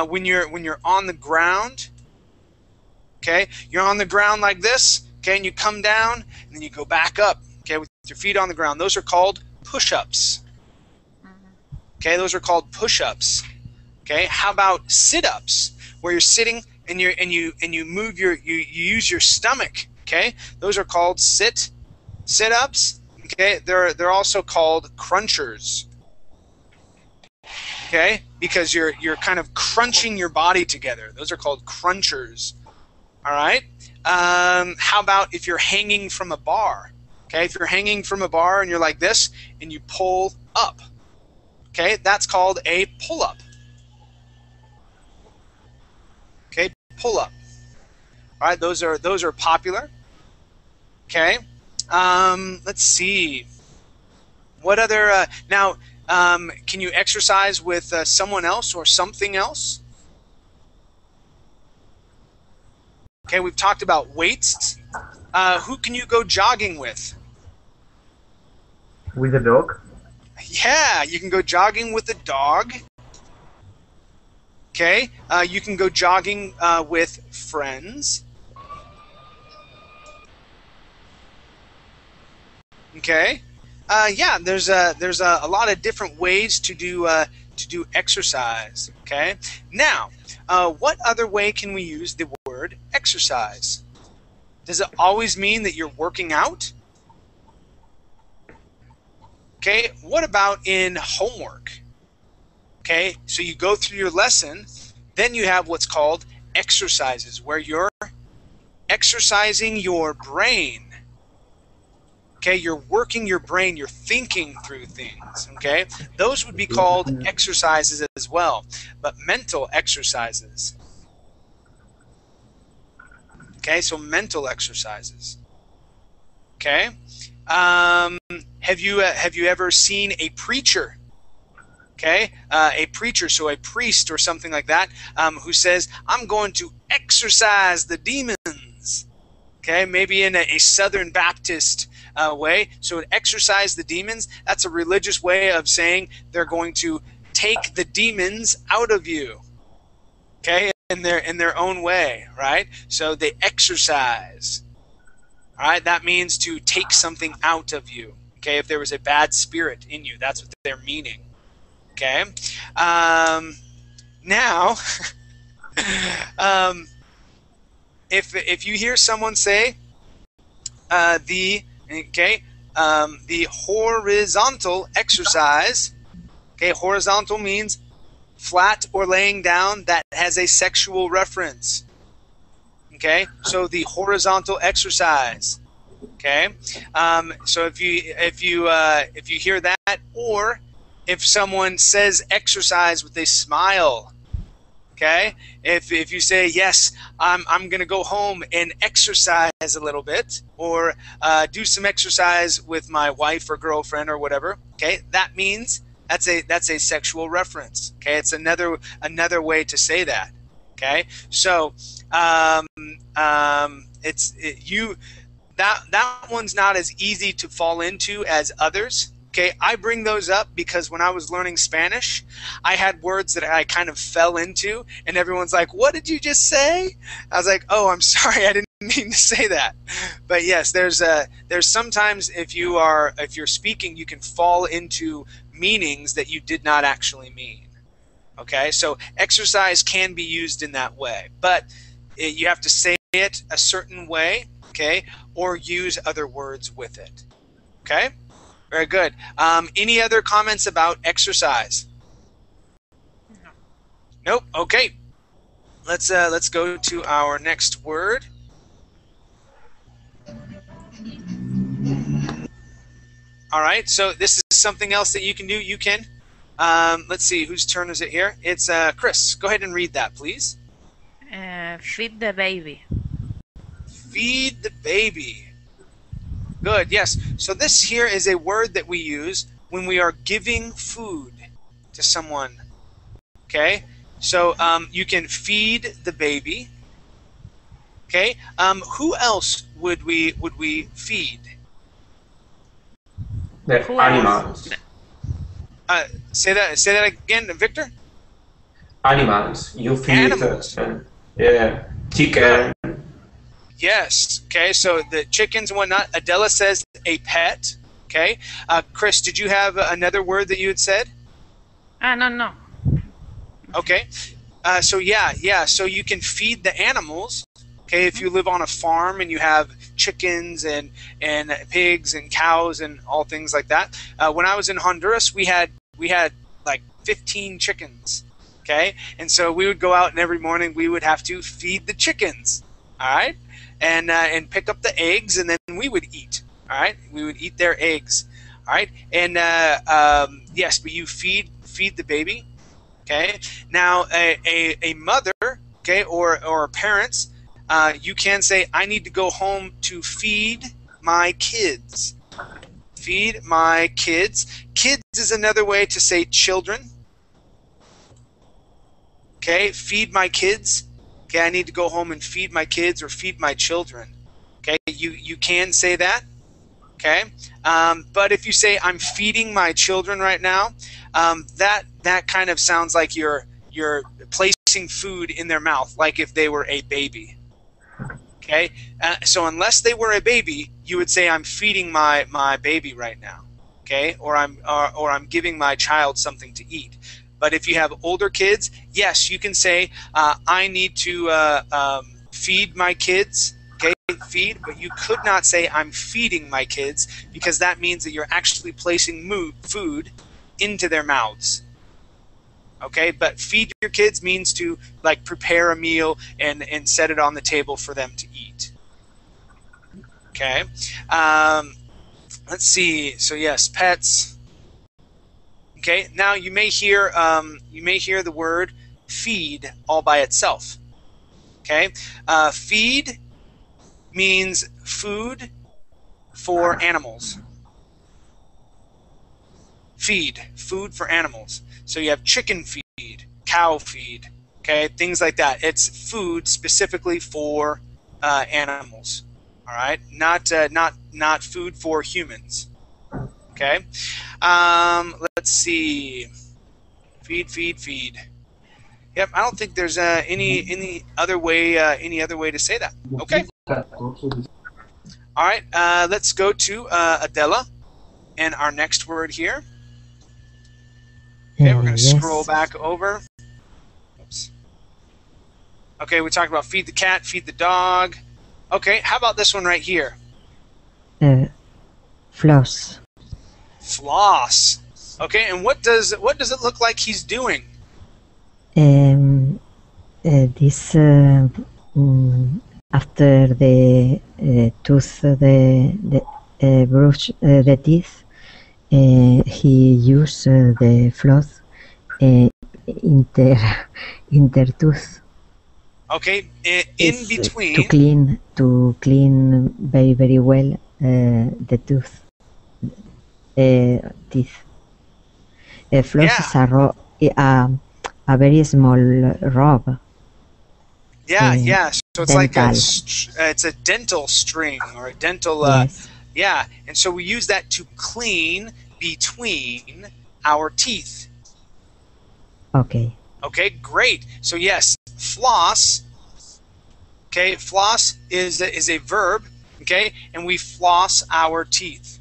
Speaker 1: when you're on the ground? Okay, you're on the ground like this. Okay, and you come down and then you go back up. Okay, with your feet on the ground. Those are called push-ups. Okay, those are called push-ups. Okay, how about sit-ups, where you're sitting and you move you use your stomach. Okay, those are called sit-ups. Okay, they're also called crunchers. Okay, because you're kind of crunching your body together. Those are called crunchers. All right. How about if you're hanging from a bar? Okay, if you're hanging from a bar and you're like this and you pull up. Okay, that's called a pull-up. Okay, pull-up. All right, those are popular. Okay. Let's see. What other now? Can you exercise with someone else or something else? Okay, we've talked about weights. Who can you go jogging with?
Speaker 7: With a dog?
Speaker 1: Yeah, you can go jogging with a dog. Okay, you can go jogging with friends. Okay, yeah, there's a lot of different ways to do exercise. Okay, now what other way can we use the word exercise? Does it always mean that you're working out? Okay, what about in homework? Okay, so you go through your lesson, then you have what's called exercises, where you're exercising your brain. Okay, you're working your brain, you're thinking through things. Okay, those would be called exercises as well, but mental exercises. Okay, so mental exercises. Okay, have you ever seen a preacher? Okay, a preacher, so a priest or something like that, who says, "I'm going to exorcise the demons." Okay, maybe in a Southern Baptist way. So exorcise the demons. That's a religious way of saying they're going to take the demons out of you. Okay, in their own way, right? So they exercise. All right, that means to take something out of you. Okay, if there was a bad spirit in you, that's what they're meaning. Okay, now, if you hear someone say the horizontal exercise, okay, horizontal means flat or laying down that has a sexual reference. Okay, so the horizontal exercise. Okay, so if you hear that, or if someone says exercise with a smile, okay, if you say yes, I'm gonna go home and exercise a little bit, or do some exercise with my wife or girlfriend or whatever, okay, that means that's a sexual reference. Okay, it's another way to say that. Okay, so that one's not as easy to fall into as others. Okay, I bring those up because when I was learning Spanish, I had words that I kind of fell into, and everyone's like, "What did you just say?" I was like, "Oh, I'm sorry, I didn't mean to say that." But yes, there's sometimes if you're speaking, you can fall into meanings that you did not actually mean. Okay, so exercise can be used in that way, but you have to say it a certain way, okay, or use other words with it. Okay, very good. Any other comments about exercise?
Speaker 10: No.
Speaker 1: Nope. Okay, let's go to our next word. All right, so this is something else that you can do. You can. Let's see, whose turn is it here? It's Chris. Go ahead and read that, please.
Speaker 10: Feed the baby.
Speaker 1: Feed the baby. Good, yes. So this here is a word that we use when we are giving food to someone. Okay? So you can feed the baby. Okay? Who else would we feed?
Speaker 5: The animals.
Speaker 1: Say that again, Victor.
Speaker 5: Animals. You feed
Speaker 1: animals.
Speaker 5: Chicken.
Speaker 1: Yes. Okay. So the chickens and whatnot. Adela says a pet. Okay. Chris, did you have another word that you had said?
Speaker 10: No.
Speaker 1: Okay. So yeah. So you can feed the animals. Okay. If you live on a farm and you have chickens and pigs and cows and all things like that. When I was in Honduras, we had like 15 chickens. Okay. And so we would go out, and every morning we would have to feed the chickens. All right. And pick up the eggs, and then we would eat. All right. We would eat their eggs. All right. And yes, but you feed the baby. Okay. Now a mother, okay, or parents, you can say, I need to go home to feed my kids. Feed my kids. Kids is another way to say children. Okay, feed my kids. Okay, I need to go home and feed my kids or feed my children. Okay, you can say that. Okay, but if you say I'm feeding my children right now, that kind of sounds like you're placing food in their mouth, like if they were a baby. Okay, so unless they were a baby, you would say I'm feeding my baby right now. Okay, or I'm giving my child something to eat. But if you have older kids, yes, you can say I need to feed my kids. Okay, feed, but you could not say I'm feeding my kids, because that means that you're actually placing food into their mouths. Okay, but feed your kids means to like prepare a meal and set it on the table for them to eat. Okay, let's see. So yes, pets. Okay, now you may hear the word feed all by itself. Okay, feed means food for animals. Feed, food for animals. So you have chicken feed, cow feed, okay, things like that. It's food specifically for animals. All right, not food for humans. Okay, let's see. Feed. Yep, I don't think there's any other way to say that. Okay. All right, let's go to Adela and our next word here. Okay, we're going to scroll back over. Oops. Okay, we talked about feed the cat, feed the dog. Okay, how about this one right here?
Speaker 9: Floss.
Speaker 1: Floss. Okay, and what does it look like he's doing?
Speaker 9: This after the tooth, the brush the teeth, he used the floss intertooth.
Speaker 1: Okay, in between.
Speaker 9: To clean very well the teeth. Floss is a very small rod.
Speaker 1: Yeah. So it's
Speaker 9: dental.
Speaker 1: like it's a dental string or a dental.
Speaker 9: Yes.
Speaker 1: Yeah, and so we use that to clean between our teeth.
Speaker 9: Okay.
Speaker 1: Okay, great. So yes, floss. Okay, floss is a verb. Okay, and we floss our teeth.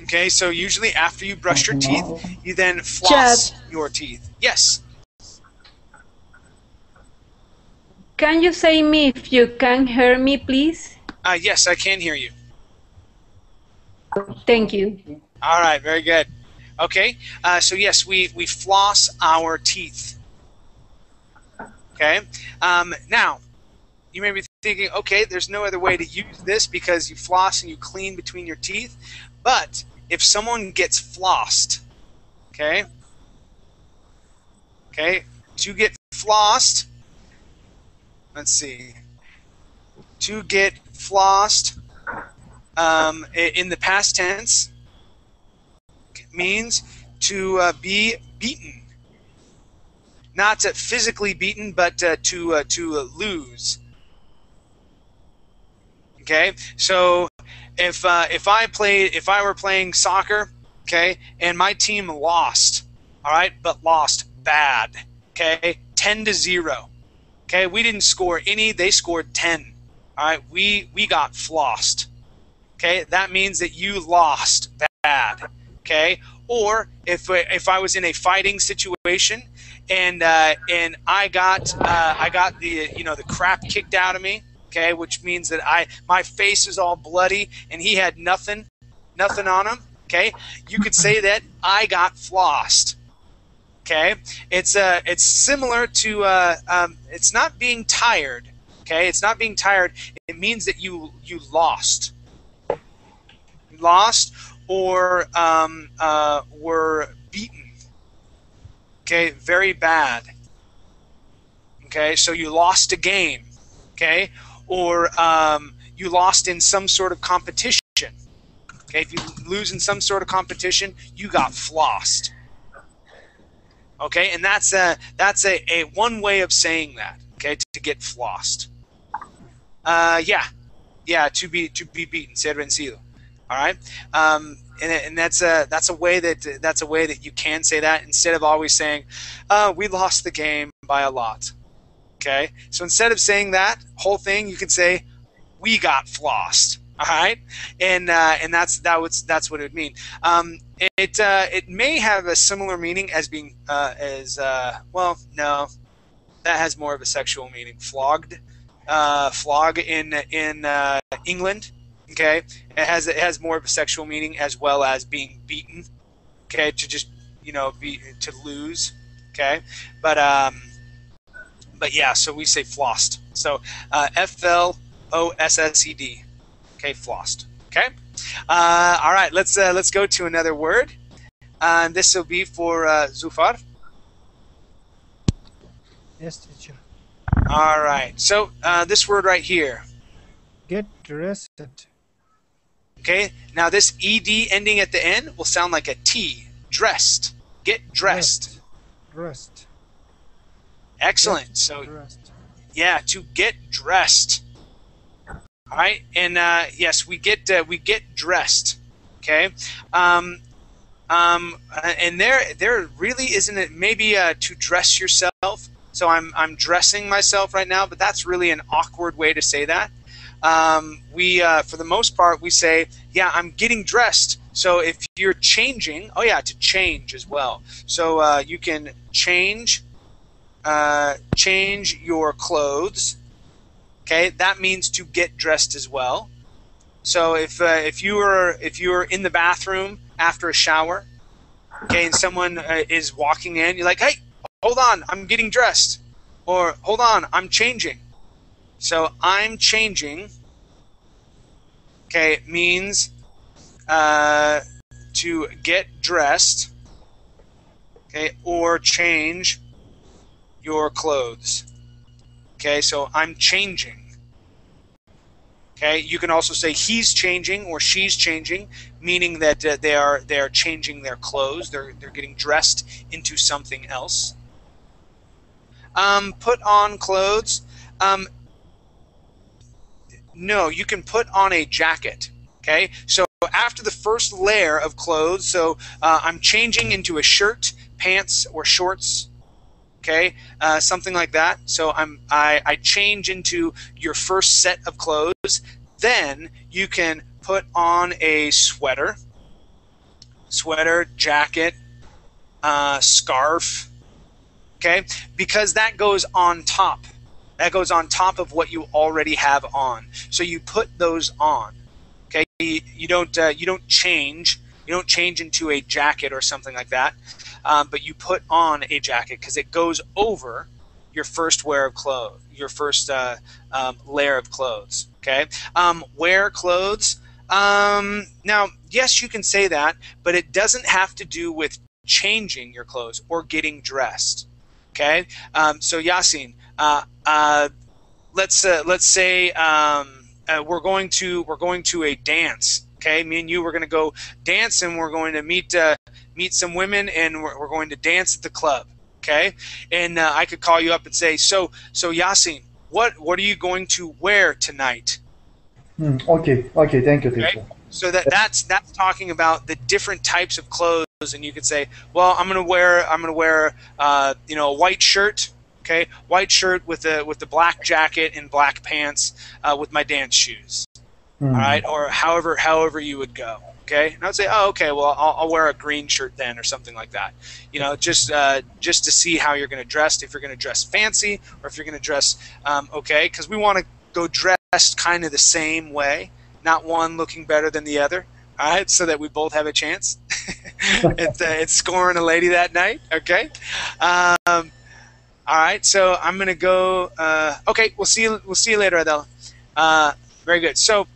Speaker 1: Okay, so usually after you brush your teeth, you then floss your teeth. Yes.
Speaker 12: Can you say me if you can hear me, please?
Speaker 1: Yes, I can hear you.
Speaker 12: Thank you.
Speaker 1: All right, very good. Okay, so yes, we floss our teeth. Okay, now you may be thinking, okay, there's no other way to use this because you floss and you clean between your teeth. But if someone gets flossed, okay, to get flossed, let's see, to get flossed in the past tense means to be beaten. Not physically beaten, but to lose. Okay, so if I were playing soccer, okay, and my team lost, all right, but lost bad, okay, 10-0. Okay, we didn't score any; they scored 10. All right, we got flossed. Okay, that means that you lost bad. Okay, or if I was in a fighting situation and I got the the crap kicked out of me. Okay, which means that my face is all bloody and he had nothing on him. Okay, you could say that I got flossed. Okay, it's similar to it's not being tired. Okay, it's not being tired. It means that you lost. You lost or were beaten. Okay, very bad. Okay, so you lost a game. Okay, or you lost in some sort of competition. Okay, if you lose in some sort of competition, you got flossed. Okay, and that's a one way of saying that. Okay, to get flossed. To be beaten, ser vencido. All right, and that's a way that you can say that instead of always saying, we lost the game by a lot. Okay, so instead of saying that whole thing, you can say, we got flossed. All right, and that's what it would mean. It may have a similar meaning as being well, no, that has more of a sexual meaning. Flogged, flog in England. Okay, it has more of a sexual meaning as well as being beaten. Okay, to just to lose. Okay, but yeah, so we say flossed. So FLOSSED. Okay, flossed. Okay. All right. Let's go to another word. This will be for Zufar.
Speaker 3: Yes, teacher.
Speaker 1: All right. So this word right here.
Speaker 3: Get dressed.
Speaker 1: Okay. Now this ed ending at the end will sound like a T. Dressed. Get dressed.
Speaker 3: Dressed.
Speaker 1: Excellent. So yeah, to get dressed. All right, and yes, we get dressed. Okay, And there really isn't it maybe to dress yourself. So I'm dressing myself right now, but that's really an awkward way to say that. For the most part, we say, yeah, I'm getting dressed. So if you're changing, oh yeah, to change as well. So you can change your clothes. Okay, that means to get dressed as well. So if you were in the bathroom after a shower, okay, and someone is walking in, you're like, hey, hold on, I'm getting dressed, or hold on, I'm changing. So I'm changing, okay, means to get dressed, okay, or change your clothes. Okay, so I'm changing. Okay, you can also say he's changing or she's changing, meaning that they are changing their clothes. They're getting dressed into something else. Put on clothes. No, you can put on a jacket. Okay, so after the first layer of clothes, so I'm changing into a shirt, pants, or shorts. Okay, something like that. So I change into your first set of clothes. Then you can put on a sweater, jacket, scarf. Okay, because that goes on top. That goes on top of what you already have on. So you put those on. Okay, you don't change. You don't change into a jacket or something like that. But you put on a jacket because it goes over your first wear of clothes, your first layer of clothes. Okay, wear clothes. Now, yes, you can say that, but it doesn't have to do with changing your clothes or getting dressed. Okay, so Yasin, let's say we're going to a dance. Okay, me and you, we're going to go dance, and we're going to meet some women, and we're going to dance at the club. Okay, and I could call you up and say, so Yasin, what are you going to wear tonight?
Speaker 4: Okay, thank you, teacher.
Speaker 1: Okay? So that's talking about the different types of clothes, and you could say, well, I'm gonna wear a white shirt. Okay, white shirt with the black jacket and black pants with my dance shoes. All right, or however you would go. Okay, and I would say, oh, okay, well, I'll wear a green shirt then, or something like that. You know, just to see how you're going to dress. If you're going to dress fancy, or if you're going to dress okay, because we want to go dressed kind of the same way, not one looking better than the other. All right, so that we both have a chance. It's scoring a lady that night. Okay. All right, so I'm going to go. Okay, we'll see you later, Adela. Very good. So.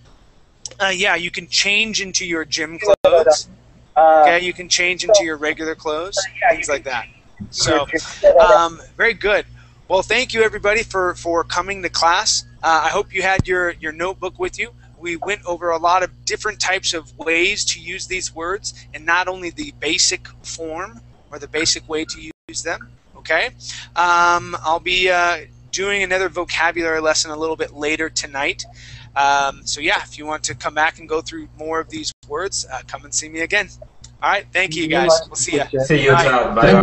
Speaker 1: Yeah, you can change into your gym clothes. Okay, you can change into your regular clothes, things like that. So, very good. Well, thank you everybody for coming to class. I hope you had your notebook with you. We went over a lot of different types of ways to use these words, and not only the basic form or the basic way to use them. Okay, I'll be doing another vocabulary lesson a little bit later tonight. So yeah, if you want to come back and go through more of these words, come and see me again. All right, thank you guys. We'll see you.
Speaker 5: See you. Bye.